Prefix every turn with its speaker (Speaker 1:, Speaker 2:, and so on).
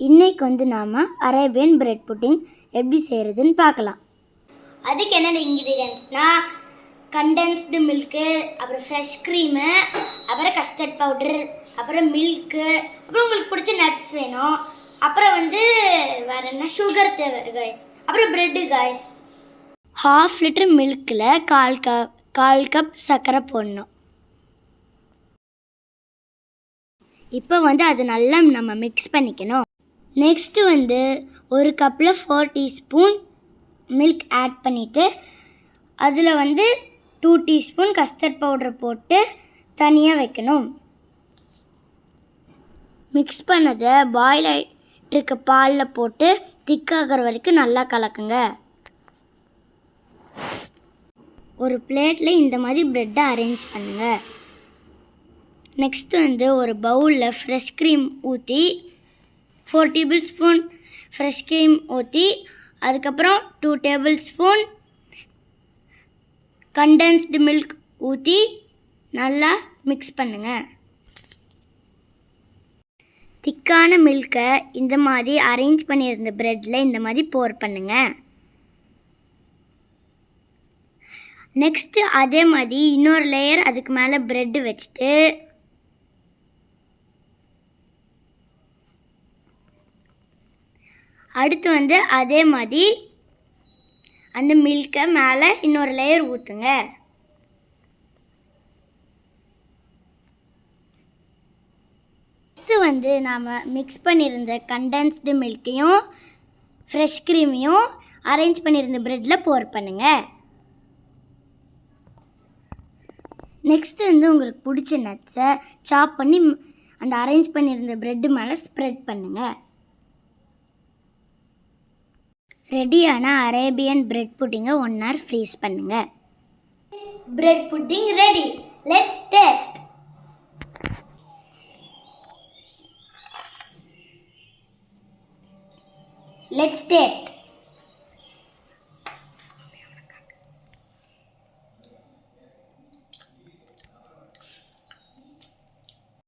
Speaker 1: இன்றைக்கி வந்து நாம் அரேபியன் பிரெட் புட்டிங் எப்படி செய்கிறதுன்னு பார்க்கலாம். அதுக்கு என்னென்ன இன்க்ரீடியன்ட்ஸ்னால் கண்டென்ஸ்டு மில்க்கு, அப்புறம் ஃப்ரெஷ் க்ரீமு, அப்புறம் கஸ்டர்ட் பவுடர், அப்புறம் மில்க்கு, அப்புறம் உங்களுக்கு பிடிச்ச நட்ஸ் வேணும், அப்புறம் வந்து வேறு என்ன சுகர் தேவை கைஸ், அப்புறம் ப்ரெட்டு கைஸ். 1/2 லிட்டர் மில்கில் 1/4 கப் சர்க்கரை போடணும். இப்போ வந்து அது நல்லா நம்ம மிக்ஸ் பண்ணிக்கணும். நெக்ஸ்ட்டு வந்து ஒரு கப்பில் 4 டீஸ்பூன் மில்க் ஆட் பண்ணிவிட்டு அதில் வந்து 2 டீஸ்பூன் கஸ்டர்ட் பவுடர் போட்டு தனியாக வைக்கணும். மிக்ஸ் பண்ணதை பாயில் ஆகிட்டு பாலில் போட்டு திக்காகிற வரைக்கும் நல்லா கலக்குங்க. ஒரு பிளேட்டில் இந்த மாதிரி ப்ரெட்டை அரேஞ்ச் பண்ணுங்கள். நெக்ஸ்ட்டு வந்து ஒரு பவுலில் ஃப்ரெஷ் க்ரீம் ஊற்றி 4 டேபிள் ஸ்பூன் ஃப்ரெஷ் க்ரீம் ஊற்றி அதுக்கப்புறம் 2 டேபிள் ஸ்பூன் கண்டென்ஸ்டு மில்க் ஊற்றி நல்லா மிக்ஸ் பண்ணுங்கள். திக்கான மில்கை இந்த மாதிரி அரேஞ்ச் பண்ணியிருந்த ப்ரெட்டில் இந்த மாதிரி போர் பண்ணுங்கள். நெக்ஸ்ட்டு அதே மாதிரி இன்னொரு லேயர் அதுக்கு மேலே ப்ரெட்டு வச்சுட்டு அடுத்து வந்து அதே மாதிரி அந்த மில்கை மேலே இன்னொரு லேயர் ஊற்றுங்க. நெக்ஸ்ட்டு வந்து நாம் மிக்ஸ் பண்ணியிருந்த கண்டென்ஸ்டு மில்க்கையும் ஃப்ரெஷ் க்ரீமையும் அரேஞ்ச் பண்ணியிருந்த ப்ரெட்டில் போர் பண்ணுங்கள். நெக்ஸ்ட்டு வந்து உங்களுக்கு பிடிச்ச நட்ஸை சாப் பண்ணி அந்த அரேஞ்ச் பண்ணியிருந்த ப்ரெட்டு மேலே ஸ்ப்ரெட் பண்ணுங்கள். ரெடியான அரேபியன் பிரெட் புட்டிங்கை 1 hour ஃப்ரீஸ் பண்ணுங்கள். Bread pudding ready. Let's taste. Let's taste.